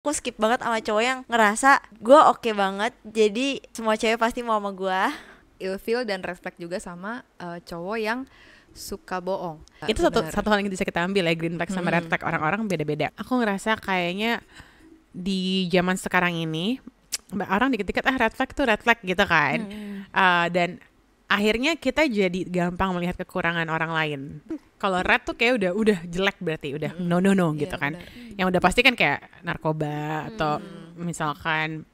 Aku skip banget sama cowok yang ngerasa gue oke banget, jadi semua cewek pasti mau sama gue. Ilfeel dan red flag juga sama cowok yang suka bohong. Itu satu hal yang bisa kita ambil ya, green flag sama red flag orang-orang beda-beda. Aku ngerasa kayaknya di zaman sekarang ini orang dikit-dikit red flag tuh red flag gitu kan. Dan akhirnya kita jadi gampang melihat kekurangan orang lain. Kalau red tuh kayak udah jelek, berarti udah no gitu kan. Benar. Yang udah pasti kan kayak narkoba atau misalkan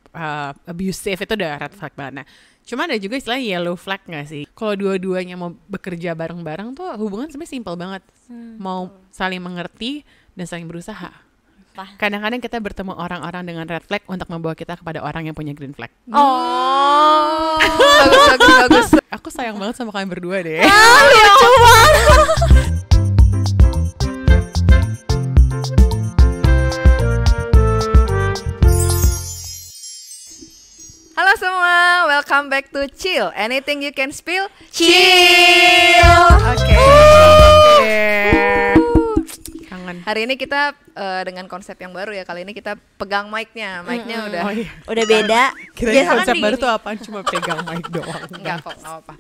abusive, itu udah red flag banget. Nah, cuma ada juga istilah yellow flag gak sih? Kalau dua-duanya mau bekerja bareng-bareng tuh hubungan sebenarnya simpel banget. Mau saling mengerti dan saling berusaha. Kadang-kadang kita bertemu orang-orang dengan red flag untuk membawa kita kepada orang yang punya green flag. Oh, bagus. Aku sayang banget sama kalian berdua deh. lucu banget. Halo semua, welcome back to Chill. Anything you can spill, Chill. Oke. Kangen. Hari ini kita dengan konsep yang baru ya. Kali ini kita pegang mic-nya. Mic-nya udah Oh iya. Udah beda. Kira Biasa kan konsep di- baru tuh apaan? Cuma pegang mic doang. enggak kok, enggak apa-apa.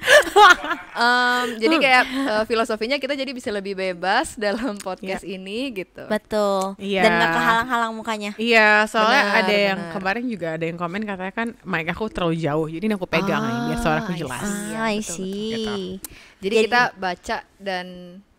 Jadi kayak filosofinya kita jadi bisa lebih bebas dalam podcast ini gitu. Betul. Iya. Dan gak kehalang-halang mukanya. Iya, soalnya Benar, ada yang benar. kemarin juga ada yang komen katanya kan mic aku terlalu jauh, jadi ini aku pegang nih biar suaraku I jelas. see. Iya, I betul, see. Gitu. Jadi kita baca dan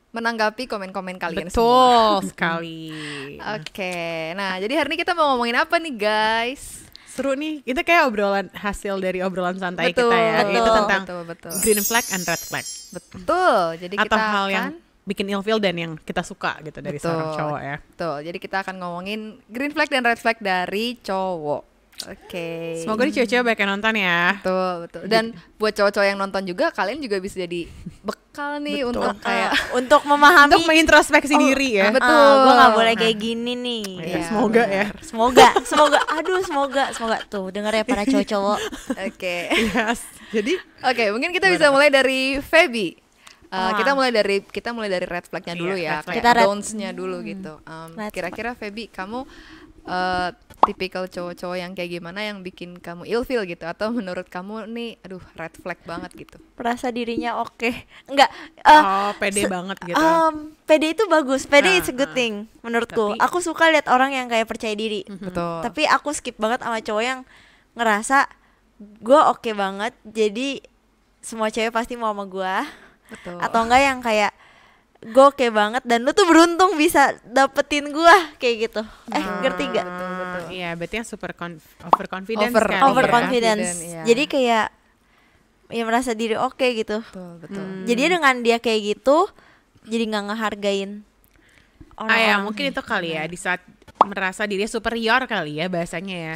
menanggapi komen-komen kalian semua. Betul sekali. Oke, nah jadi hari ini kita mau ngomongin apa nih guys? Seru nih, itu kayak obrolan hasil dari obrolan santai Betul, kita ya. betul, Itu tentang betul. green flag and red flag. Betul, jadi Atau kita hal akan yang bikin ilfeel dan yang kita suka gitu dari seorang cowok ya. Betul, jadi kita akan ngomongin green flag dan red flag dari cowok. Oke. Semoga nih cewek-cewek banyak yang nonton ya. Betul. Dan buat cowok-cowok yang nonton juga, kalian juga bisa jadi bekal nih Betul. untuk kayak Untuk memahami. Untuk mengintrospeksi diri ya. betul. Gue gak boleh kayak gini nih. Ya, Iya, semoga ya. Semoga. Aduh, semoga tuh denger ya para cowok-cowok. Oke. Yes. Jadi Oke, mungkin kita bisa mulai dari Feby. Kita mulai dari red flagnya dulu Iya, ya, red flag. kayak Kita red- don'ts-nya dulu gitu. Red Kira-kira Feby, kamu tipikal cowok-cowok yang kayak gimana yang bikin kamu ilfeel gitu, atau menurut kamu nih, aduh red flag banget gitu? Merasa dirinya oke. Enggak. pede banget gitu. Pede itu bagus. Pede it's a good Ah. thing menurutku. Tapi- Aku suka lihat orang yang kayak percaya diri. Betul. Tapi aku skip banget sama cowok yang ngerasa gue oke banget, jadi semua cewek pasti mau sama gue. Betul. Atau enggak yang kayak gue oke banget dan lu tuh beruntung bisa dapetin gue kayak gitu. Ngerti gak? Iya, berarti yang super overconfidence Over- kali Overconfidence. Confident, iya. Jadi kayak ya merasa diri oke gitu. Betul. Jadi dengan dia kayak gitu, jadi nggak ngehargain ya. Ya, orang. mungkin itu kali ya, di saat merasa dirinya superior kali ya bahasanya ya.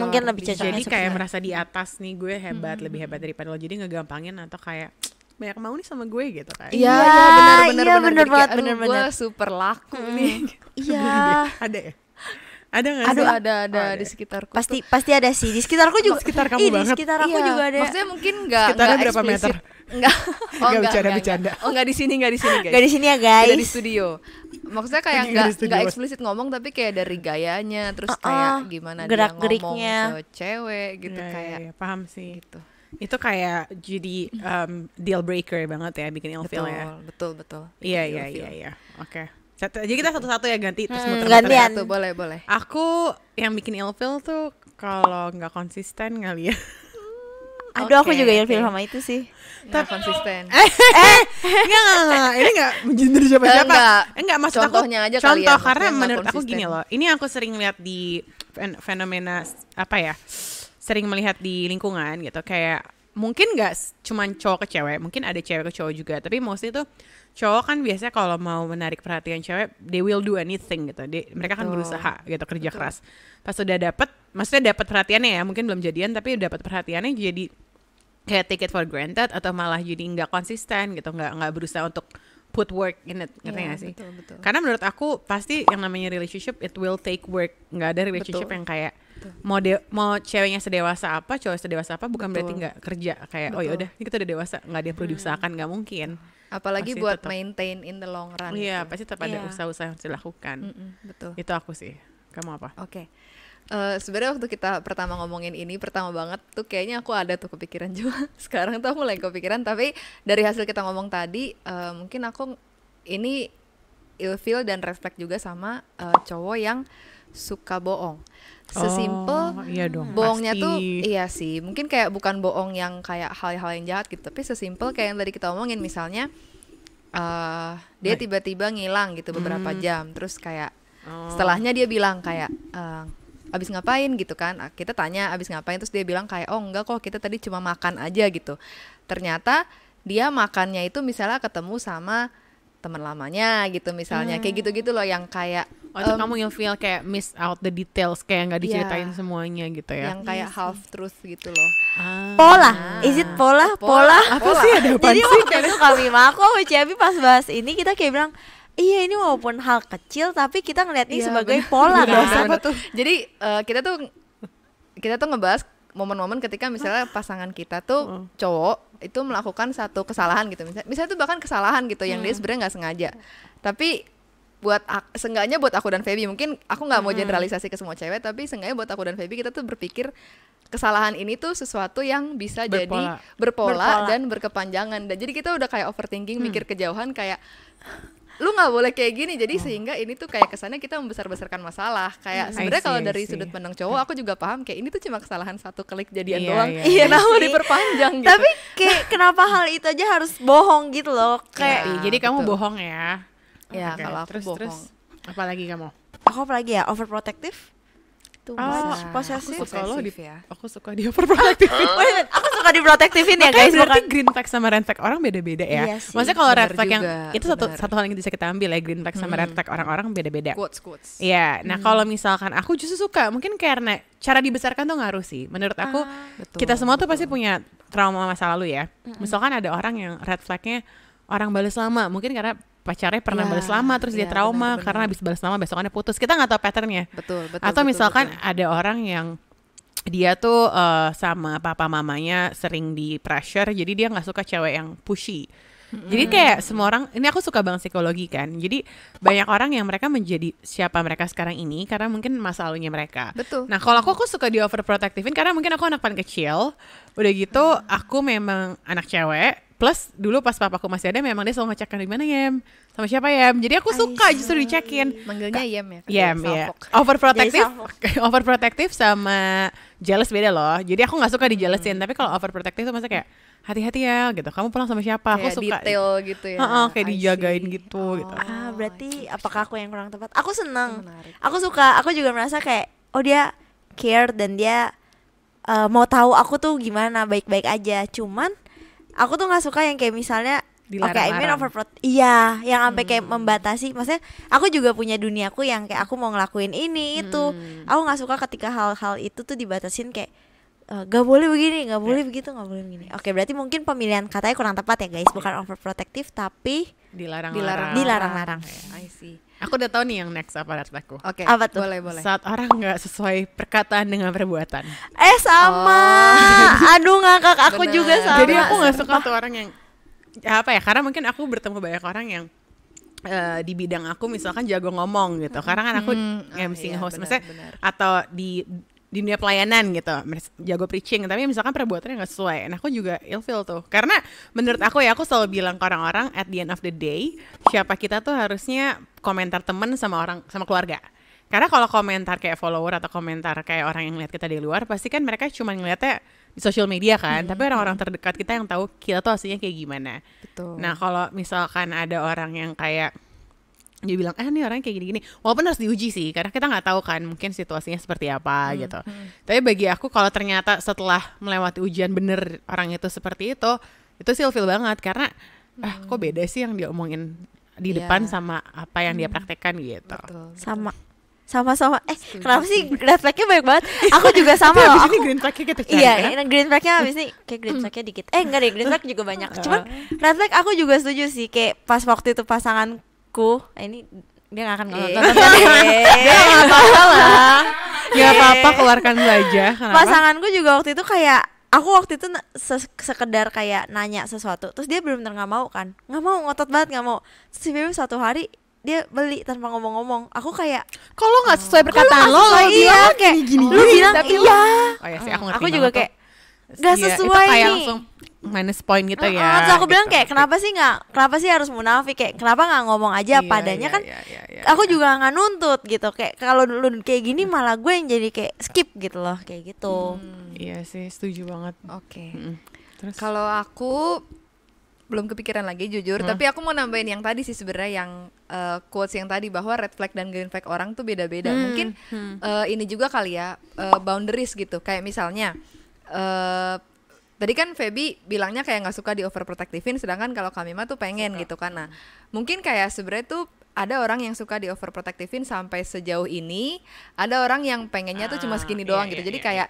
Mungkin lebih cocoknya Jadi superior. kayak merasa di atas nih, gue hebat, lebih hebat daripada lo. Jadi ngegampangin atau kayak banyak mau nih sama gue gitu kan. Iya, Iya, benar bener banget, Jadi kayak, bener. Gue super laku nih. Iya. Ada ya? Ada nggak sih? Aduh, ada Oh, di sekitarku. Pasti ada sih di sekitarku juga. Sekitar kamu Ih, banget. Di sekitar aku Iya, juga ada. Maksudnya mungkin enggak Sekitarnya berapa eksplisit. meter? Enggak. Bercanda. Oh, enggak di sini guys. Gak di sini ya Tidak di guys. studio. Maksudnya kayak Nggak di studio. enggak eksplisit ngomong, tapi kayak dari gayanya, terus kayak gimana dia gerak-geriknya. ngomong ke cewek gitu, Iya, kayak iya, paham sih. gitu. Itu kayak jadi deal breaker banget ya, bikin ilfeel ya. Betul. Iya. Oke. Jadi kita satu-satu ya, ganti terus muter-muter. gantian. Satu, boleh. Aku yang bikin ilfeel tuh kalau nggak konsisten kali ya. Aduh, aku Oke, juga oke. ilfeel sama itu sih. Nggak konsisten. Enggak. Ini enggak menjindir siapa-siapa. Enggak. Maksud Contohnya aku aja kali contoh ya, karena maksudnya nggak menurut aku konsisten. gini loh. Ini aku sering lihat di fenomena apa ya? Sering melihat di lingkungan gitu, kayak mungkin nggak cuman cowok ke cewek, mungkin ada cewek ke cowok juga, tapi mostly tuh cowok kan biasanya kalau mau menarik perhatian cewek, they will do anything gitu. Mereka kan Betul. berusaha gitu, kerja keras. Pas udah dapet, maksudnya dapat perhatiannya ya, mungkin belum jadian tapi dapat perhatiannya, jadi kayak take it for granted atau malah jadi nggak konsisten gitu, nggak berusaha untuk put work in it, ngerti Iya, nggak sih? betul. Karena menurut aku pasti yang namanya relationship it will take work. Nggak ada relationship Betul. yang kayak mau ceweknya sedewasa apa, cowok sedewasa apa, bukan berarti nggak kerja kayak oh Betul. yaudah ini kita udah dewasa, nggak ada yang perlu diusahakan, nggak mungkin. Apalagi Pasti buat tetap. maintain in the long run. Iya, gitu. pasti tetap ada Iya. usaha-usaha yang harus dilakukan. Betul. Itu aku sih. Kamu apa? Oke. Sebenarnya waktu kita pertama ngomongin ini, pertama banget tuh kayaknya aku ada tuh kepikiran juga. Sekarang tuh aku mulai kepikiran, tapi dari hasil kita ngomong tadi, mungkin aku ini ilfeel dan reflect juga sama cowok yang suka bohong. Sesimpel iya dong, bohongnya pasti. tuh iya sih, mungkin kayak bukan bohong yang kayak hal-hal yang jahat gitu, tapi sesimpel kayak yang tadi kita omongin, misalnya dia tiba-tiba ngilang gitu beberapa jam, terus kayak setelahnya dia bilang kayak abis ngapain gitu kan, kita tanya abis ngapain, terus dia bilang kayak oh enggak kok, kita tadi cuma makan aja gitu. Ternyata dia makannya itu misalnya ketemu sama teman lamanya gitu misalnya, kayak gitu-gitu loh yang kayak Itu kamu feel kayak miss out the details, kayak nggak diceritain Iya. semuanya gitu ya. yang kayak half truth gitu loh. Pola, is it pola? Apa sih, ada apa Jadi sih? waktu itu kami aku sama Ciabi pas bahas ini kita kayak bilang, iya ini walaupun hal kecil tapi kita ngeliat ini Iya, sebagai bener. pola Bener, kan. bener. Jadi kita tuh ngebahas momen-momen ketika misalnya pasangan kita tuh cowok itu melakukan satu kesalahan gitu, misalnya itu bahkan kesalahan gitu yang dia sebenarnya nggak sengaja, tapi seenggaknya buat aku dan Feby, mungkin aku nggak mau generalisasi ke semua cewek, tapi seenggaknya buat aku dan Feby kita tuh berpikir kesalahan ini tuh sesuatu yang bisa jadi berpola dan berkepanjangan, dan jadi kita udah kayak overthinking, mikir kejauhan kayak lu nggak boleh kayak gini, jadi sehingga ini tuh kayak kesannya kita membesar-besarkan masalah. Kayak sebenarnya kalau dari sudut pandang cowok aku juga paham kayak ini tuh cuma kesalahan satu klik jadian doang, iya kenapa sih. diperpanjang gitu. Tapi kayak kenapa hal itu aja harus bohong gitu loh. Kayak Ya, Jadi kamu betul. bohong ya. Ya, Oke, kalau aku terus bohong. apalagi kamu? aku apalagi ya overprotective. Tuh, posesif. Aku suka di overprotective. Wait, aku suka diprotektifin ya Makanya guys, berarti bukan. green flag sama red flag orang beda-beda ya. Iya sih. Maksudnya kalau red Bener flag yang juga, itu satu hal yang bisa kita ambil ya, green flag sama red flag orang-orang beda-beda. Quotes. Iya, nah kalau misalkan aku justru suka, mungkin karena cara dibesarkan tuh ngaruh sih. Menurut aku Betul, kita semua tuh pasti punya trauma masa lalu ya. Misalkan ada orang yang red flagnya orang balas lama, mungkin karena pacarnya pernah balas lama terus dia trauma benar-benar. karena habis balas lama besokannya putus. Kita nggak tahu patternnya. Betul. Atau misalkan ada orang yang dia tuh sama papa mamanya sering di pressure, jadi dia nggak suka cewek yang pushy. Jadi kayak semua orang, ini aku suka banget psikologi kan. Jadi banyak orang yang mereka menjadi siapa mereka sekarang ini karena mungkin masa lalunya mereka. Betul. Nah kalau aku suka di overprotectivein karena mungkin aku anak paling kecil. Udah gitu aku memang anak cewek. Plus dulu pas papaku masih ada memang dia selalu ngecek di mana Yem, sama siapa Yem. Jadi aku suka justru dicekin. Manggilnya Yem ya. Yem ya. Overprotective sama jealous beda loh. Jadi aku nggak suka dijelasin. Tapi kalau overprotective tuh masa kayak hati-hati ya gitu. Kamu pulang sama siapa? Aku Kayak suka detail gitu ya. kayak I dijagain see. gitu gitu. Berarti apakah aku yang kurang tepat? Aku seneng. Menarik. Aku suka. Aku juga merasa kayak oh dia care dan dia mau tahu aku tuh gimana, baik-baik aja. Cuman aku tuh nggak suka yang kayak misalnya iya, yang sampai kayak membatasi. Maksudnya aku juga punya duniaku yang kayak aku mau ngelakuin ini itu. Aku nggak suka ketika hal-hal itu tuh dibatasin kayak gak boleh begini, gak boleh begitu, gak boleh begini. Oke, berarti mungkin pemilihan katanya kurang tepat ya guys. Bukan overprotective tapi dilarang-larang. I see. Aku udah tahu nih yang next apa red flagku. Oke. Apa tuh? Boleh. Saat orang nggak sesuai perkataan dengan perbuatan. Sama. Aduh ngakak aku Bener. juga sama. Jadi aku nggak suka tuh orang yang apa ya? Karena mungkin aku bertemu banyak orang yang di bidang aku misalkan jago ngomong gitu. Karena kan aku MC iya, host, benar, maksudnya benar. atau di dunia pelayanan gitu, jago preaching, tapi misalkan perbuatannya nggak sesuai, nah aku juga ilfeel tuh, karena menurut aku ya, aku selalu bilang ke orang-orang at the end of the day, siapa kita tuh harusnya komentar temen sama orang, sama keluarga. Karena kalau komentar kayak follower atau komentar kayak orang yang lihat kita di luar, pasti kan mereka cuma ngeliatnya di social media kan, tapi orang-orang terdekat kita yang tahu kita tuh aslinya kayak gimana. Betul. Nah kalau misalkan ada orang yang kayak dia bilang, nih orangnya kayak gini-gini, walaupun harus diuji sih, karena kita nggak tahu kan mungkin situasinya seperti apa gitu. Tapi bagi aku kalau ternyata setelah melewati ujian bener orang itu seperti itu sih ilfeel banget, karena kok beda sih yang dia omongin di depan sama apa yang dia praktekkan gitu. Betul. Sama-sama. Kenapa sih red flagnya banyak banget? Aku juga sama loh. Ini Aku green flag-nya kita cari iya, kan? green flagnya habis nih kayak green flagnya dikit. Enggak deh, green flag juga banyak. Cuman red flag aku juga setuju sih. Kayak pas waktu itu pasanganku, ini dia gak akan nonton. Dia nggak apa-apa lah, nggak apa-apa, keluarkan aja. Kenapa? Pasanganku juga waktu itu kayak aku waktu itu sekedar kayak nanya sesuatu, terus dia benar-benar nggak mau kan, nggak mau, ngotot banget nggak mau. Terus tiba-tiba suatu hari dia beli tanpa ngomong-ngomong. Aku kayak kalau nggak sesuai perkataan lo iya kayak gini lu bilang tapi iya. Oh ya sih, aku ngerti Aku juga banget kayak tuh. nggak Iya, sesuai itu kayak nih. langsung minus point gitu ya. Terus aku bilang gitu. kayak kenapa sih harus munafik, kayak kenapa nggak ngomong aja Iya, padanya iya, kan. iya, Aku juga nggak nuntut gitu, kayak kalau lu kayak gini malah gue yang jadi kayak skip gitu loh, kayak gitu. Iya sih, setuju banget. Oke. Terus Kalau aku belum kepikiran lagi jujur, tapi aku mau nambahin yang tadi sih sebenarnya, yang quotes yang tadi bahwa red flag dan green flag orang tuh beda-beda. Mungkin ini juga kali ya, boundaries gitu. Kayak misalnya tadi kan Feby bilangnya kayak nggak suka di overprotectivin, sedangkan kalau kami mah tuh pengen gitu kan. Nah, mungkin kayak sebenarnya tuh ada orang yang suka di overprotectivin sampai sejauh ini, ada orang yang pengennya tuh cuma segini doang gitu. Jadi kayak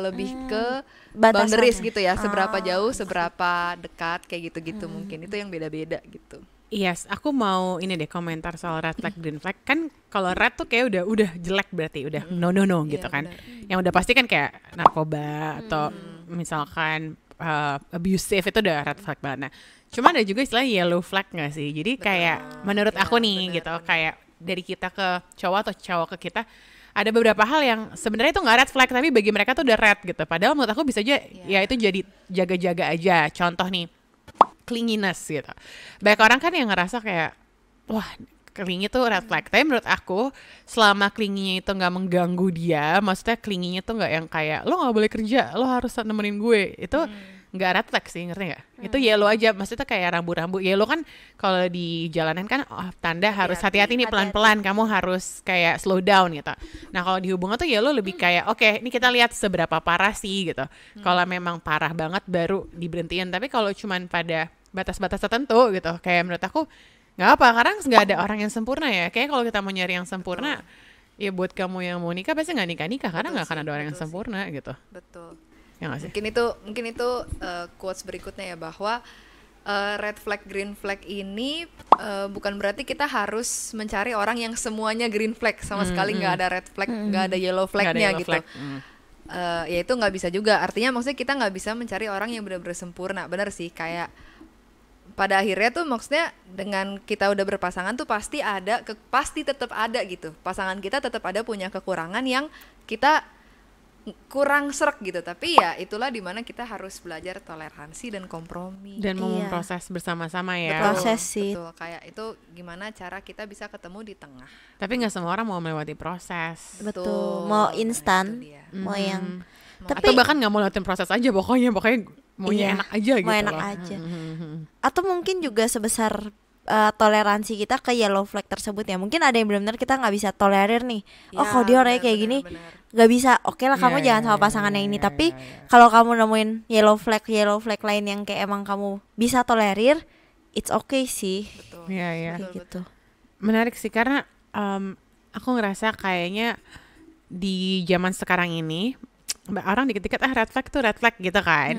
lebih ke boundaries gitu ya, seberapa jauh, seberapa dekat, kayak gitu-gitu. Mungkin itu yang beda-beda gitu. yes, aku mau ini deh komentar soal red flag green flag. Kan kalau red tuh kayak udah jelek, berarti udah no gitu Iya, kan. benar. Yang udah pasti kan kayak narkoba atau misalkan abusive, itu udah red flag banget. Nah, cuma ada juga istilah yellow flag nggak sih? Jadi kayak menurut aku nih benar, gitu, kayak dari kita ke cowok atau cowok ke kita, ada beberapa hal yang sebenarnya itu nggak red flag tapi bagi mereka tuh udah red gitu. Padahal menurut aku bisa aja ya itu jadi jaga-jaga aja. Contoh nih, clinginess gitu. Banyak orang kan yang ngerasa kayak wah, clingy tuh red flag. Tapi menurut aku selama clingy-nya itu nggak mengganggu dia, maksudnya clingy-nya tuh nggak yang kayak lo nggak boleh kerja, lo harus nemenin gue, itu nggak red flag sih, ngerti nggak? Itu yellow aja, maksudnya kayak rambu-rambu yellow kan. Kalau di jalanan kan tanda harus hati-hati nih, pelan-pelan kamu harus kayak slow down gitu. Nah kalau di hubungan tuh yellow lebih kayak oke, ini kita lihat seberapa parah sih gitu. Kalau memang parah banget baru diberhentiin, tapi kalau cuman pada batas-batas tertentu gitu, kayak menurut aku nggak apa, karena nggak ada orang yang sempurna ya. Kayak kalau kita mau nyari yang sempurna, ya buat kamu yang mau nikah pasti nggak nikah karena nggak akan ada orang yang sempurna gitu. Betul. Ya nggak sih? Mungkin itu quotes berikutnya ya, bahwa red flag green flag ini bukan berarti kita harus mencari orang yang semuanya green flag, sama sekali nggak ada red flag, nggak ada yellow Nggak ada flagnya yellow gitu. flag. Ya itu nggak bisa juga. Artinya maksudnya kita nggak bisa mencari orang yang benar-benar sempurna. Benar sih, kayak pada akhirnya tuh maksudnya dengan kita udah berpasangan tuh pasti tetap ada gitu. Pasangan kita tetap ada punya kekurangan yang kita kurang srek gitu. Tapi ya itulah dimana kita harus belajar toleransi dan kompromi. Dan mau Iya. memproses bersama-sama ya. Proses sih. Betul, kayak itu gimana cara kita bisa ketemu di tengah. Tapi nggak semua orang mau melewati proses. Betul. Mau Nah, instan, itu dia. mau yang Atau bahkan nggak mau lewatin proses aja, pokoknya maunya Iya, enak aja gitu mau enak loh. aja. Atau mungkin juga sebesar toleransi kita ke yellow flag tersebut ya. Mungkin ada yang benar-benar kita nggak bisa tolerir nih. Oh, Ya, kalau dia orangnya kayak benar, gini, benar. nggak bisa. Oke lah, kamu Iya, jangan iya, sama iya, pasangan yang ini. iya, Tapi iya. kalau kamu nemuin yellow flag lain yang kayak emang kamu bisa tolerir, it's okay sih. Betul. Iya, iya. Kayak gitu. Menarik sih karena aku ngerasa kayaknya di zaman sekarang ini orang dikit-dikit red flag tuh red flag gitu kan.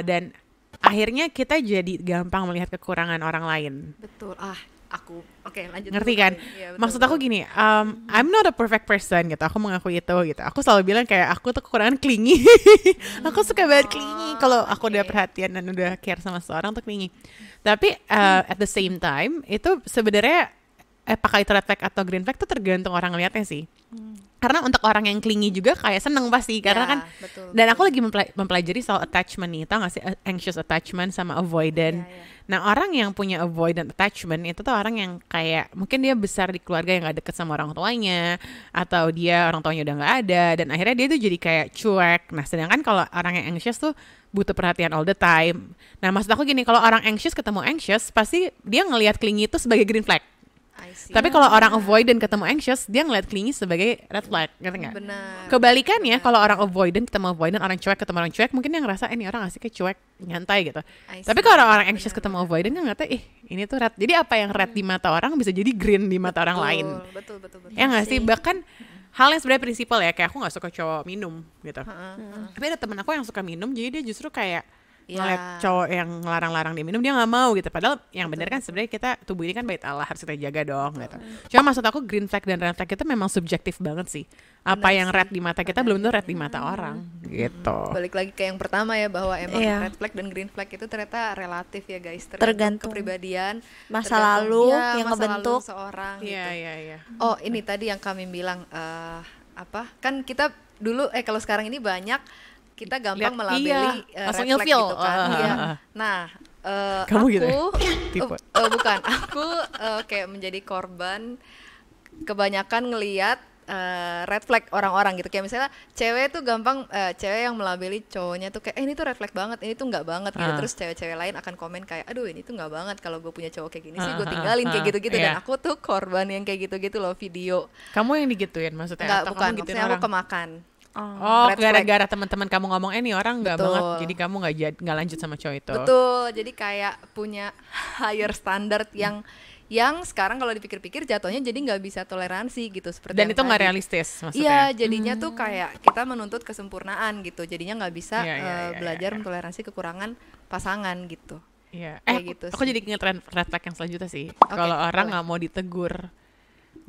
Dan akhirnya kita jadi gampang melihat kekurangan orang lain. Betul. Oke, lanjut Ngerti dulu, kan? Kak. Iya, betul, Maksud aku betul. gini, I'm not a perfect person gitu. Aku mengakui itu gitu. Aku selalu bilang kayak aku tuh kekurangan clingy. Aku suka banget clingy. Kalau aku udah perhatian dan udah care sama seorang tuh clingy. Tapi at the same time itu sebenarnya apakah itu red flag atau green flag tuh tergantung orang lihatnya sih. Karena untuk orang yang clingy juga kayak seneng pasti, karena Ya, kan. betul, Dan betul. aku lagi mempelajari soal attachment nih, tau gak sih anxious attachment sama avoidant. Ya. Nah orang yang punya avoidant attachment itu tuh orang yang kayak mungkin dia besar di keluarga yang gak deket sama orang tuanya, atau dia orang tuanya udah gak ada, dan akhirnya dia tuh jadi kayak cuek. Nah sedangkan kalau orang yang anxious tuh butuh perhatian all the time. Nah maksud aku gini, kalau orang anxious ketemu anxious, pasti dia ngelihat clingy itu sebagai green flag. I see. Tapi kalau orang avoidant ketemu anxious, dia ngeliat clingy sebagai red flag, ngerti nggak? Benar. Kebalikannya, kalau orang avoidant ketemu avoidant, orang cuek ketemu orang cuek, mungkin dia ngerasa ini orang asik kayak cuek, nyantai gitu. I Tapi see. kalau orang anxious ketemu avoidant, dia ngeliatnya, ini tuh red. Jadi apa yang red di mata orang bisa jadi green di mata orang lain. Betul. Ya nggak sih? Bahkan hal yang sebenarnya prinsipal ya, kayak aku nggak suka cowok minum gitu. Tapi ada temen aku yang suka minum, jadi dia justru kayak ngeliat cowok yang ngelarang-larang dia minum, dia nggak mau gitu. Padahal yang bener kan sebenarnya kita, tubuh ini kan bait Allah, harus kita jaga dong gitu. Cuma maksud aku green flag dan red flag itu memang subjektif banget sih. Apa yang red di mata kita belum tentu red di mata orang gitu. Balik lagi ke yang pertama ya, bahwa emang Iya. red flag dan green flag itu ternyata relatif ya guys, Tergantung kepribadian, masa tergantung, lalu ya, yang masa ngebentuk. lalu seorang Iya, gitu. iya. Oh, ini tadi yang kami bilang apa? Kan kita dulu kalau sekarang ini banyak kita gampang Lihat, melabeli iya, langsung red flag ilfeel. gitu kan. Iya. Nah, Kamu aku gitu ya? Tipe. bukan, aku kayak menjadi korban kebanyakan ngelihat red flag orang-orang gitu. Kayak misalnya cewek tuh gampang, cewek yang melabeli cowoknya tuh kayak ini tuh red flag banget, ini tuh nggak banget gitu. Terus cewek-cewek lain akan komen kayak aduh ini tuh nggak banget, kalau gue punya cowok kayak gini sih gue tinggalin kayak gitu-gitu. Dan Iya. aku tuh korban yang kayak gitu-gitu loh, video. Kamu yang digituin maksudnya? Enggak, atau bukan, kamu gituin maksudnya aku orang? kemakan. Oh, red flag. gara-gara teman-teman kamu ngomong nih orang nggak Betul. banget, jadi kamu nggak lanjut sama cowok itu. Betul, jadi kayak punya higher standard yang sekarang kalau dipikir-pikir jatuhnya jadi nggak bisa toleransi gitu, seperti Dan yang itu nggak tadi. realistis maksudnya. Iya, jadinya tuh kayak kita menuntut kesempurnaan gitu, jadinya nggak bisa Iya, belajar mentoleransi kekurangan pasangan gitu. Iya. Kayak gitu Aku sih. jadi inget red flag yang selanjutnya sih. Oke, Kalau orang boleh. nggak mau ditegur.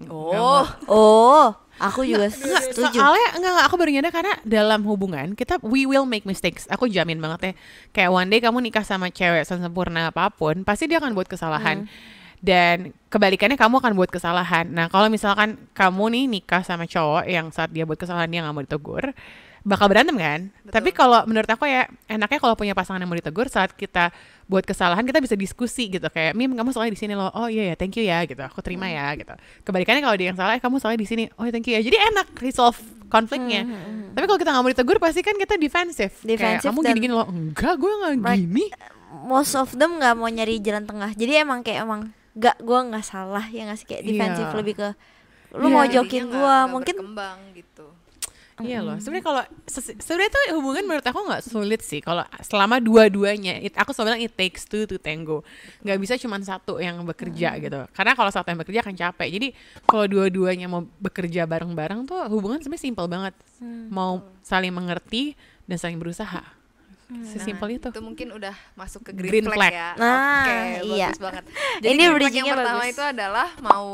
Oh, aku juga setuju. Soalnya enggak, aku baru nyadar karena dalam hubungan kita we will make mistakes. Aku jamin banget ya. Kayak one day kamu nikah sama cewek sempurna apapun, pasti dia akan buat kesalahan. Dan kebalikannya kamu akan buat kesalahan. Nah, kalau misalkan kamu nih nikah sama cowok yang saat dia buat kesalahan dia nggak mau ditegur, bakal berantem kan? Tapi kalau menurut aku ya enaknya kalau punya pasangan yang mau ditegur saat kita buat kesalahan kita bisa diskusi gitu, kayak Mim kamu salahnya di sini loh, oh iya ya thank you ya gitu, aku terima ya gitu. Kebalikannya kalau dia yang salah kamu salahnya di sini, oh thank you ya, jadi enak resolve konfliknya. Tapi kalau kita nggak mau ditegur pasti kan kita defensif, kayak Defensif kamu dan- gini-gini loh, enggak gue nggak Right. gini. Most of them nggak mau nyari jalan tengah. Jadi emang gue nggak salah ya, nggak sih, kayak defensif Iya. lebih ke lu Iya. mau Jadinya jokin nggak- gue nggak mungkin. berkembang gitu. Iya loh, sebenarnya kalau sebenarnya tuh hubungan menurut aku nggak sulit sih kalau selama dua-duanya. Aku selalu bilang it takes two to tango. Nggak bisa cuma satu yang bekerja gitu. Karena kalau satu yang bekerja akan capek. Jadi kalau dua-duanya mau bekerja bareng-bareng tuh hubungan sebenarnya simpel banget. Mau saling mengerti dan saling berusaha. Sesimpel itu. Itu mungkin udah masuk ke Green green, flag. flag ya. Nah, Oke, iya. bagus banget. Ini Jadi green flag yang bridging-nya pertama bagus. itu adalah mau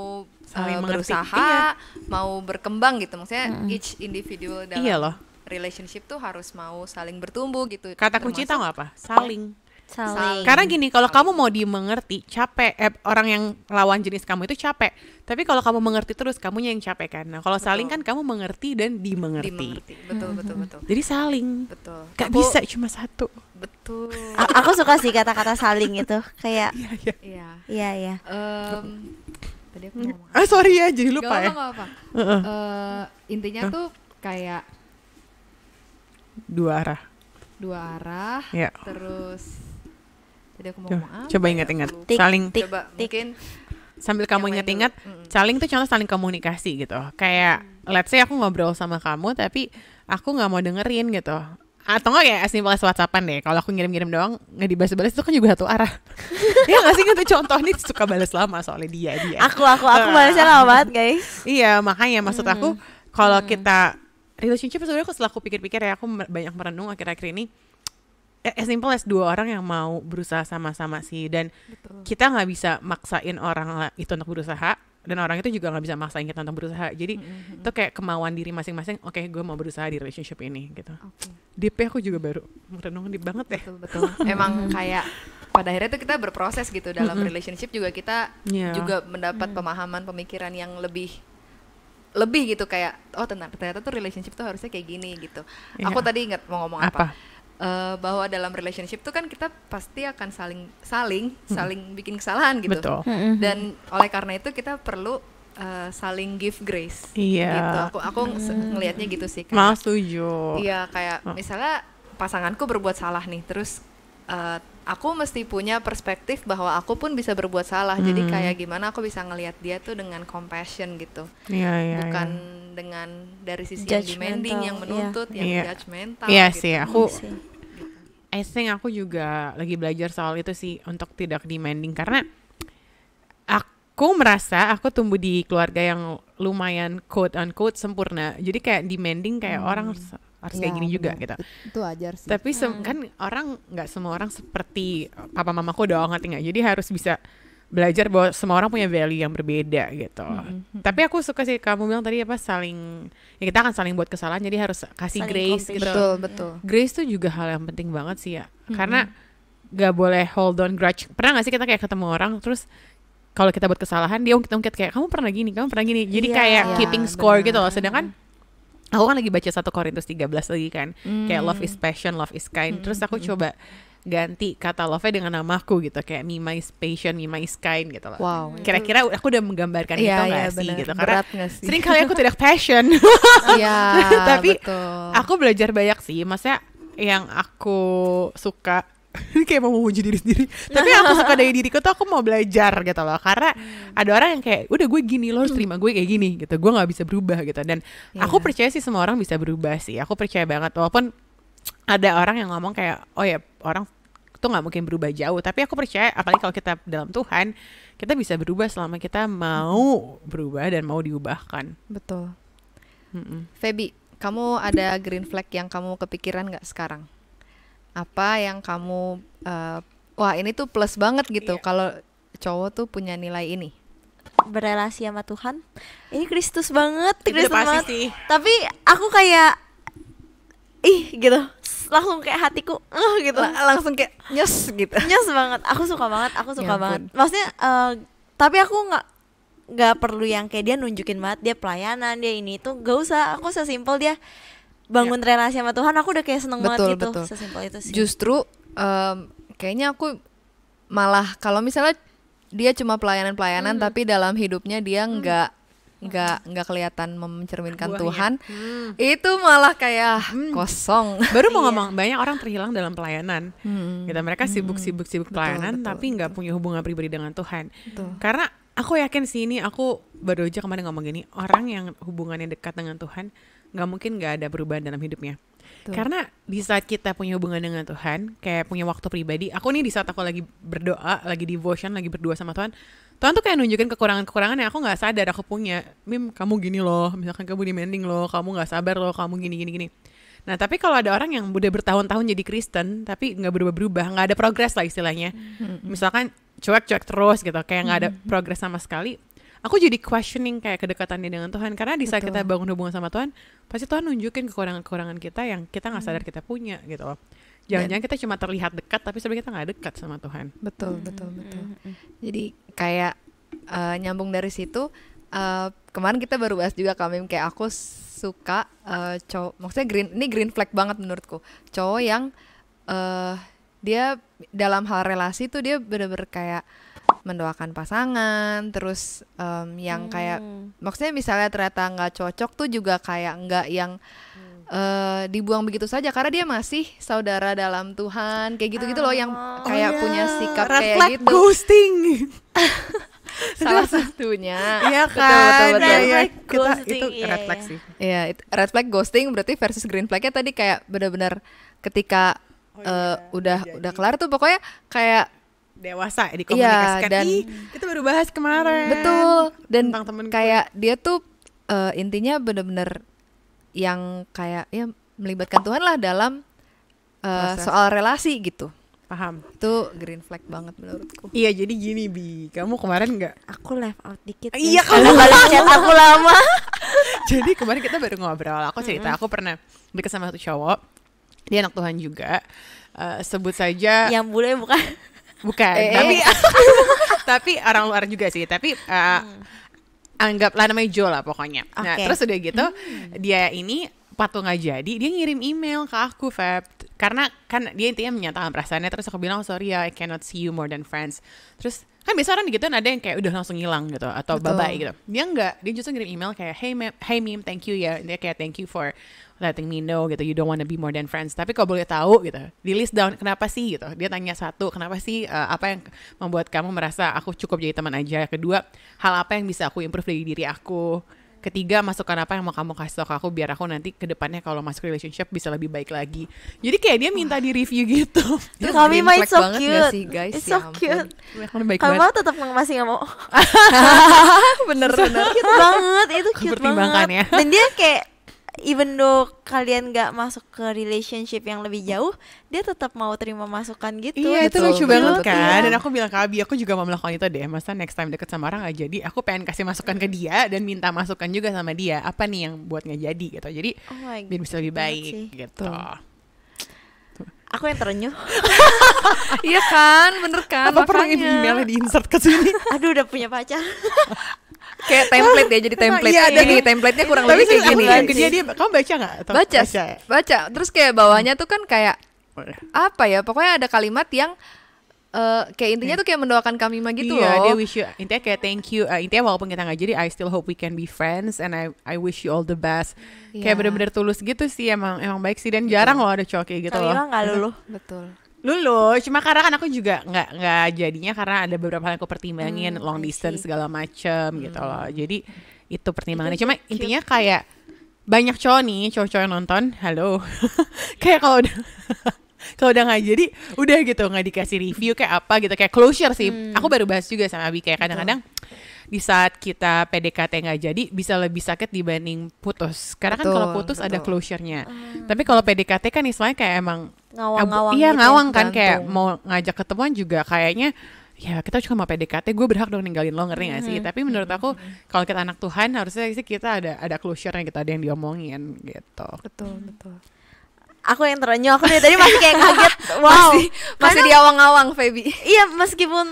Saling mengerti. berusaha, Iya. mau berkembang gitu. Maksudnya each individual dalam Iya loh. relationship tuh harus mau saling bertumbuh gitu. Kata kunci Termasuk tahu nggak apa? Saling. Saling. Karena gini, kalau kamu mau dimengerti, capek. Orang yang lawan jenis kamu itu capek. Tapi kalau kamu mengerti terus, kamunya yang capek kan. Nah, kalau saling kan kamu mengerti dan dimengerti. dimengerti. Betul, betul, betul. Jadi saling. Betul. Gak Aku- bisa cuma satu. Betul. Aku suka sih kata-kata saling itu, kayak Iya. iya iya. Tadi aku ngomong apa? Ah sorry ya, jadi lupa ya. Gak apa-apa. Intinya tuh kayak Dua arah. dua arah, Ya. terus tadi aku mau Coba, ngomong apa? coba ya? ingat-ingat. Aku lupa. Tik, Saling tik. Coba mungkin sambil kamu yang lain ingat-ingat, dulu. saling tuh contoh saling komunikasi gitu. Kayak let's say aku ngobrol sama kamu tapi aku nggak mau dengerin gitu. Atau nggak kayak as simple as WhatsAppan deh. Kalau aku ngirim-ngirim doang nggak dibalas-balas itu kan juga satu arah. Ya nggak sih, itu contoh nih suka balas lama soalnya dia. Aku balasnya lama banget guys. Iya, makanya maksud aku kalau kita relationship sebenarnya aku setelah aku pikir-pikir ya, aku banyak merenung akhir-akhir ini. As simple as dua orang yang mau berusaha sama-sama sih, dan kita nggak bisa maksain orang itu untuk berusaha, dan orang itu juga nggak bisa maksain kita untuk berusaha. Jadi itu kayak kemauan diri masing-masing. Oke, gue mau berusaha di relationship ini gitu. DP aku juga baru merenung deep banget deh. betul. Emang kayak pada akhirnya tuh kita berproses gitu dalam relationship juga, kita Iya. juga mendapat pemahaman pemikiran yang lebih gitu, kayak oh ternyata tuh relationship tuh harusnya kayak gini gitu. Iya. Aku tadi ingat mau ngomong Apa? bahwa dalam relationship tuh kan kita pasti akan saling bikin kesalahan gitu. Betul. Dan oleh karena itu kita perlu saling give grace. Iya. Gitu. Aku ngelihatnya gitu sih. Mau setuju. Iya, kayak misalnya pasanganku berbuat salah nih, terus aku mesti punya perspektif bahwa aku pun bisa berbuat salah. Jadi kayak gimana aku bisa ngelihat dia tuh dengan compassion gitu. Iya, iya. Bukan dengan dari sisi yang demanding, yang menuntut, yang Iya. judgmental Iya gitu. sih, aku Sih. I think aku juga lagi belajar soal itu sih, untuk tidak demanding, karena aku merasa aku tumbuh di keluarga yang lumayan quote unquote sempurna. Jadi kayak demanding kayak orang harus kayak gini juga gitu. Itu wajar sih. Tapi kan orang nggak semua orang seperti papa mamaku dong, ngerti nggak? Jadi harus bisa belajar bahwa semua orang punya value yang berbeda gitu. Tapi aku suka sih kamu bilang tadi apa, saling, ya kita akan saling buat kesalahan, jadi harus kasih Saling grace gitu. Betul. Grace tuh juga hal yang penting banget sih ya, karena gak boleh hold on grudge. Pernah gak sih kita kayak ketemu orang terus kalau kita buat kesalahan dia ungkit-ungkit kayak kamu pernah gini, jadi kayak keeping score gitu loh. Sedangkan aku kan lagi baca 1 Korintus 13 lagi kan, kayak love is passion, love is kind. Terus aku coba ganti kata love-nya dengan namaku gitu, kayak Mima is patient, Mima is kind gitu loh. Wow. Kira-kira aku udah menggambarkan itu gak sih gitu, karena sering kali aku tidak passion. Iya. Tapi betul. aku belajar banyak sih, maksudnya yang aku suka ini kayak mau memuji diri sendiri, tapi yang aku suka dari diriku tuh aku mau belajar gitu loh, karena ada orang yang kayak udah gue gini, lo harus terima gue kayak gini gitu, gue nggak bisa berubah gitu. Dan aku percaya sih semua orang bisa berubah sih, aku percaya banget, walaupun ada orang yang ngomong kayak oh ya orang tuh nggak mungkin berubah jauh, tapi aku percaya apalagi kalau kita dalam Tuhan, kita bisa berubah selama kita mau berubah dan mau diubahkan. Betul. Feby, kamu ada green flag yang kamu kepikiran nggak sekarang? Apa yang kamu wah ini tuh plus banget gitu kalau cowok tuh punya nilai ini? Berelasi sama Tuhan. Ini Kristus banget, Itu Kristus pasti banget. sih. Tapi aku kayak gitu. Langsung kayak hatiku gitu. Langsung kayak nyes gitu. Nyes banget. Aku suka banget, Ya banget. Maksudnya tapi aku nggak perlu yang kayak dia nunjukin banget dia pelayanan, dia ini itu, gak usah. Aku sesimpel dia bangun relasi sama Tuhan, aku udah kayak seneng banget gitu. Betul. Sesimpel itu sih. Justru kayaknya aku malah kalau misalnya dia cuma pelayanan tapi dalam hidupnya dia nggak kelihatan mencerminkan Buahnya. Tuhan, itu malah kayak kosong. Baru mau ngomong, banyak orang terhilang dalam pelayanan gitu, mereka sibuk pelayanan, betul. tapi nggak punya hubungan pribadi dengan Tuhan. Betul. Karena aku yakin sih, ini aku baru aja kemarin ngomong gini, orang yang hubungannya dekat dengan Tuhan nggak mungkin nggak ada perubahan dalam hidupnya. Betul. Karena di saat kita punya hubungan dengan Tuhan, kayak punya waktu pribadi, aku nih di saat aku lagi berdoa, lagi devotion, lagi berdua sama Tuhan, Tuhan tuh kayak nunjukin kekurangan-kekurangan yang aku nggak sadar aku punya. Mim, kamu gini loh, misalkan kamu demanding loh, kamu nggak sabar loh, kamu gini. Nah tapi kalau ada orang yang udah bertahun-tahun jadi Kristen tapi nggak berubah-berubah, nggak ada progres lah istilahnya, misalkan cuek-cuek terus gitu, kayak nggak ada progres sama sekali, aku jadi questioning kayak kedekatannya dengan Tuhan. Karena di saat kita bangun hubungan sama Tuhan, pasti Tuhan nunjukin kekurangan-kekurangan kita yang kita nggak sadar kita punya gitu loh. Jangan-jangan kita cuma terlihat dekat tapi sebenarnya kita nggak dekat sama Tuhan. Betul. Jadi kayak nyambung dari situ, kemarin kita baru bahas juga Kamim, kayak aku suka cowok, maksudnya green flag banget menurutku, cowok yang dia dalam hal relasi tuh dia bener-bener kayak mendoakan pasangan, terus yang kayak maksudnya misalnya ternyata nggak cocok tuh juga kayak nggak yang dibuang begitu saja, karena dia masih saudara dalam Tuhan, kayak gitu-gitu loh, yang kayak punya sikap Red kayak flag gitu. ghosting. Salah satunya. Iya kan? Betul. Iya, Ghosting, itu iya, red flag iya. sih. Iya, red flag ghosting berarti versus green flagnya tadi kayak benar-benar ketika udah kelar tuh pokoknya kayak Dewasa dikomunikasikan. dan Kita baru bahas kemarin. betul, dan Tentang temen gue. kayak dia tuh intinya benar-benar yang kayak ya melibatkan Tuhan lah dalam soal relasi gitu. Paham. Itu green flag banget menurutku. Iya, jadi gini Bi, kamu kemarin nggak? Aku left out dikit. Iya, kalau balas chat aku lama. Jadi kemarin kita baru ngobrol, aku cerita aku pernah deket sama satu cowok, dia anak Tuhan juga, sebut saja Yang bule bukan. bukan, tapi orang luar juga sih, tapi anggaplah namanya Joe lah pokoknya. Nah Oke. terus udah gitu, dia ini patung nggak jadi, dia ngirim email ke aku, Feb, karena kan dia intinya menyatakan perasaannya. Terus aku bilang sorry ya, I cannot see you more than friends. Terus kan biasa orang digituin ada yang kayak udah langsung hilang gitu atau bye-bye gitu. Dia enggak, dia justru ngirim email kayak hey meme, thank you ya. Dia kayak thank you for letting me know gitu, you don't wanna be more than friends. Tapi kalau boleh tahu gitu, di list down kenapa sih gitu. Dia tanya satu, kenapa sih apa yang membuat kamu merasa aku cukup jadi teman aja. Kedua, hal apa yang bisa aku improve dari diri aku. Ketiga, masukan apa yang mau kamu kasih tau ke aku biar aku nanti ke depannya kalau masuk relationship bisa lebih baik lagi. Jadi kayak dia minta di review gitu. Itu Kami green mah flag it's so banget cute. gak sih, guys? It's Ya so ampun. cute. Baik Kamu banget. tetap masih nggak mau. Bener. Cute banget, itu cute Pertimbangkan banget. ya. Dan dia kayak even though kalian gak masuk ke relationship yang lebih jauh, dia tetap mau terima masukan gitu. Iya, itu Betul, lucu betul, banget betul. kan. Dan aku bilang ke Abi, aku juga mau melakukan itu deh. Masa next time deket sama orang gak jadi, aku pengen kasih masukan ke dia dan minta masukan juga sama dia. Apa nih yang buat gak jadi gitu. Jadi Oh my biar bisa lebih banget baik sih. gitu. Aku yang terenyuh. Iya kan, bener kan? Apa perlu makanya. emailnya di-insert ke sini? Aduh udah punya pacar. Kayak template ya, jadi template. Iya, Ada iya. nih template-nya kurang Tapi lebih kayak aku gini. bilang ke dia, kamu baca gak? Atau Baca, ya? baca. Terus kayak bawahnya tuh kan kayak apa ya? Pokoknya ada kalimat yang kayak intinya tuh kayak mendoakan kami mah gitu Iya, loh. dia wish you, intinya kayak thank you, intinya walaupun kita gak jadi, I still hope we can be friends and I wish you all the best. Kayak Iya. bener-bener tulus gitu sih, emang baik sih. Dan jarang loh ada cowok kayak gitu Kami loh. mah gak luluh. Betul. Lulus, cuma karena kan aku juga nggak jadinya karena ada beberapa hal yang aku pertimbangin, long I distance see. segala macem gitu loh. Jadi itu pertimbangannya. Cuma intinya kayak banyak cowok nih, cowok-cowok yang nonton, halo, kayak kalau udah kalau udah nggak jadi, udah gitu nggak dikasih review kayak apa gitu, kayak closure sih. Aku baru bahas juga sama Abi kayak kadang-kadang di saat kita PDKT nggak jadi bisa lebih sakit dibanding putus. Karena kan Betul, kalau putus ada betul. closure-nya. Tapi kalau PDKT kan istilahnya kayak emang Ngawang-ngawang iya gitu. ngawang kan, gantung. kayak mau ngajak ketemuan juga kayaknya ya kita cuma mau PDKT, gue berhak dong ninggalin lo, ngerti gak sih? Tapi menurut aku kalau kita anak Tuhan harusnya sih kita ada closure-nya, kita ada yang diomongin gitu. Betul, betul. Aku yang terenyuh, aku dari tadi masih kayak kaget. Wow. Masih di awang-awang, Feby. Iya, meskipun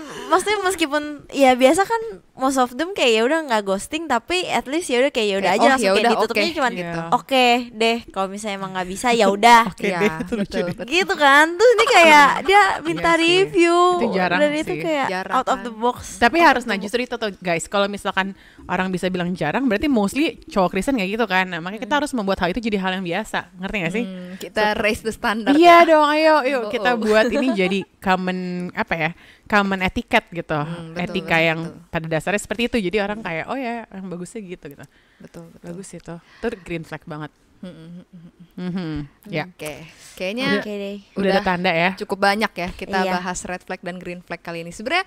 ya biasa kan most of them kayak ya udah nggak ghosting, tapi at least ya udah kayak ya udah Kayak, aja oh, langsung yaudah, kayak ditutupnya oke, cuman gitu. oke deh, kalau misalnya emang nggak bisa ya udah. Oke Iya, deh, itu lucu betul, deh. betul. Gitu kan. Terus ini kayak dia minta Iya sih. review Itu jarang dan itu sih. kayak Jarang out of kan. the box. Tapi harus nah justru itu tuh guys, kalau misalkan orang bisa bilang jarang berarti mostly cowok Kristen kayak gitu kan. Nah, makanya kita harus membuat hal itu jadi hal yang biasa, ngerti gak sih? Kita raise the standard. Iya dong, ayo Oh, kita oh. buat ini jadi common apa ya? Common etiquette gitu. Betul, Etika betul, yang betul. pada dasarnya seperti itu. Jadi orang kayak oh ya, yang bagusnya gitu gitu. Betul, betul. Bagus itu. Itu green flag banget. Ya. Oke. Kayaknya Oke deh. Udah ada tanda ya. cukup banyak ya kita Iya. bahas red flag dan green flag kali ini. Sebenarnya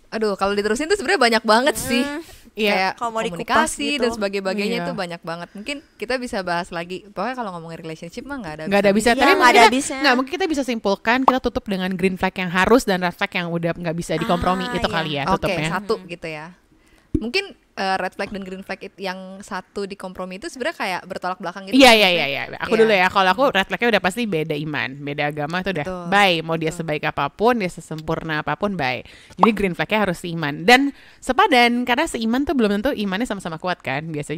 aduh, kalau diterusin tuh sebenarnya banyak banget sih. Iya. Kayak Kalau mau dikupas komunikasi gitu. dan sebagainya Iya. itu banyak banget. Mungkin kita bisa bahas lagi. Pokoknya kalau ngomongin relationship mah nggak ada Nggak ada bisa, Iya, tapi nggak mungkin ada kita, habisnya. nggak, mungkin kita bisa simpulkan kita tutup dengan green flag yang harus dan red flag yang udah nggak bisa dikompromi Ah, itu iya. kali ya Oke, tutupnya. satu gitu ya. Mungkin red flag dan green flag yang satu di kompromi itu sebenarnya kayak bertolak belakang gitu. Iya iya iya iya. Aku Iya. dulu ya. Kalau aku red flagnya udah pasti beda iman, beda agama itu udah Betul, bye. Mau dia sebaik apapun, dia sesempurna apapun bye. Jadi green flagnya harus seiman dan sepadan karena seiman tuh belum tentu imannya sama-sama kuat kan. Bisa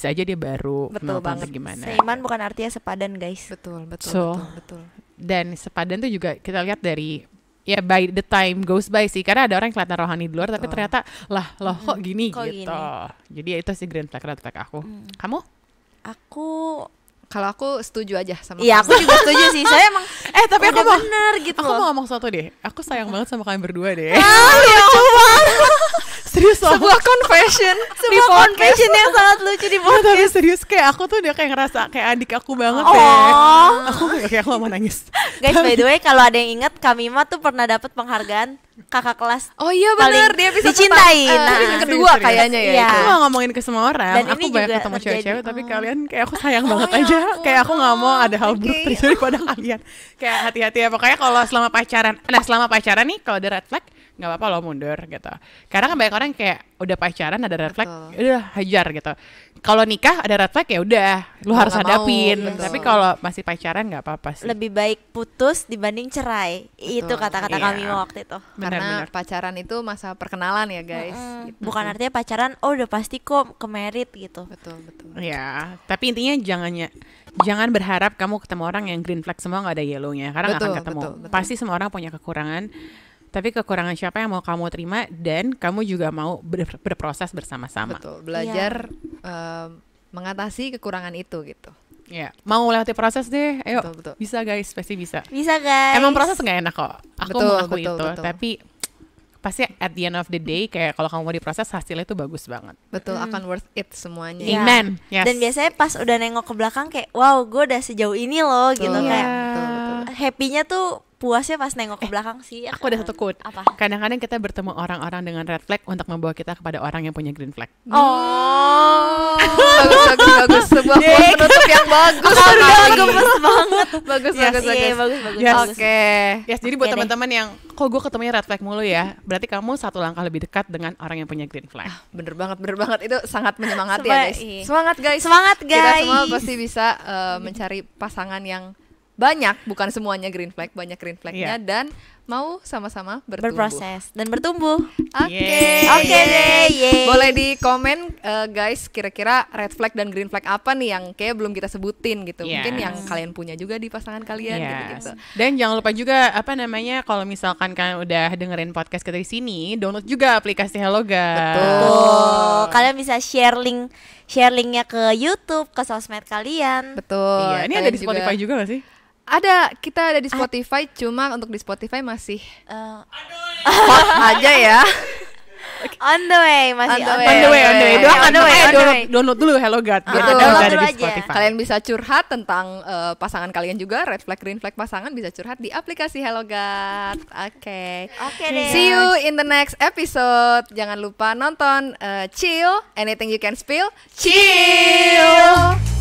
aja dia baru Betul kenal Tuhan banget. tuh gimana. Seiman bukan artinya sepadan, guys. Betul, betul, So, betul. Dan sepadan tuh juga kita lihat dari ya by the time goes by sih, karena ada orang yang kelihatan rohani di luar tapi ternyata lah loh kok gini Kok gitu. gini? Jadi itu sih green flag red flag aku. Kamu? Aku Kalau aku setuju aja sama Iya, aku kamu. juga setuju sih. Saya emang Tapi aku udah mau bener gitu aku loh. mau ngomong sesuatu deh. Aku sayang banget sama kalian berdua deh. Lucu banget. Serius loh. Sebuah confession. Sebuah confession yang sangat lucu di Tapi podcast. serius kayak aku tuh udah kayak ngerasa kayak adik aku banget Oh. deh. Aku mau nangis. Guys, by the way, kalau ada yang ingat, Kamima tuh pernah dapat penghargaan kakak kelas. Oh iya Paling benar, dia bisa dicintai. Nah, episode kedua serius. kayaknya ya. Iya. Aku itu. mau ngomongin ke semua orang. Dan Aku ini banyak juga ketemu terjadi. cewek-cewek, tapi kalian kayak aku sayang banget ya aja. ampun. Kayak aku nggak mau ada hal buruk Oke. terjadi pada kalian. Kayak hati-hati ya. Pokoknya kalau selama pacaran, selama pacaran nih kalau ada red flag nggak apa-apa lo mundur gitu. Karena kan banyak orang kayak udah pacaran ada red flag, Betul. udah hajar gitu. Kalau nikah ada red flag ya udah, lu harus nggak mau, hadapin. betul. Tapi kalau masih pacaran nggak apa-apa sih. Lebih baik putus dibanding cerai. Itu kata-kata Iya. Kamima waktu itu. Karena Benar-benar. pacaran itu masa perkenalan ya guys. Gitu. Bukan artinya pacaran, oh udah pasti kok ke merit gitu. Betul, betul. Ya, tapi intinya jangan berharap kamu ketemu orang yang green flag semua nggak ada yellownya, karena nggak akan Betul, ketemu. betul, betul. Pasti semua orang punya kekurangan, tapi kekurangan siapa yang mau kamu terima dan kamu juga mau berproses bersama-sama. Betul. Belajar mengatasi kekurangan itu gitu. Ya, mau melewati proses deh, ayo Betul, betul. bisa guys, pasti bisa. Bisa guys. Emang proses nggak enak kok, aku Betul, mengakui betul, itu, betul. tapi pasti at the end of the day kayak kalau kamu mau diproses hasilnya itu bagus banget. Betul, akan worth it semuanya. Iya. Amen. Yes. Dan biasanya pas udah nengok ke belakang kayak wow gue udah sejauh ini loh gitu Betul. kayak Betul, betul. happy-nya tuh puasnya pas nengok ke belakang sih. Ya Aku ada satu quote. Apa? Kadang-kadang kita bertemu orang-orang dengan red flag untuk membawa kita kepada orang yang punya green flag. Oh. Bagus. Sebuah quote penutup yang bagus. Udah gemes banget. Bagus. Iya, bagus. Yes. Oke. Yes, jadi buat Oke deh. teman-teman yang kok gue ketemunya red flag mulu ya, berarti kamu satu langkah lebih dekat dengan orang yang punya green flag. Bener banget. Itu sangat menyemangati Seba- ya guys. iya. Semangat guys. Kita guys. semua pasti bisa mencari pasangan yang banyak, bukan semuanya green flag, banyak green flagnya, Iya. dan mau sama-sama bertumbuh. Berproses dan bertumbuh. Oke. Yeay. Oke deh, yeay. Boleh di komen guys, kira-kira red flag dan green flag apa nih yang kayak belum kita sebutin gitu. Mungkin Yes. yang kalian punya juga di pasangan kalian Yes. gitu. Dan jangan lupa juga kalau misalkan kalian udah dengerin podcast kita di sini, download juga aplikasi Hello Guys. Tuh, kalian bisa share linknya ke YouTube, ke sosmed kalian. Betul. Iya, ini ada Kalian di Spotify juga gak sih? Kita ada di Spotify, cuma untuk di Spotify masih Eh, hot aja ya. on the way, masih On the On the way. Doang on the way, on the way. Download dulu Hello God. Biar Betul. ada Download di dulu aja. Spotify. Kalian bisa curhat tentang pasangan kalian juga, red flag, green flag pasangan, bisa curhat di aplikasi Hello God. Oke. Oke deh. See you in the next episode. Jangan lupa nonton Chill, Anything You Can Spill. Chill.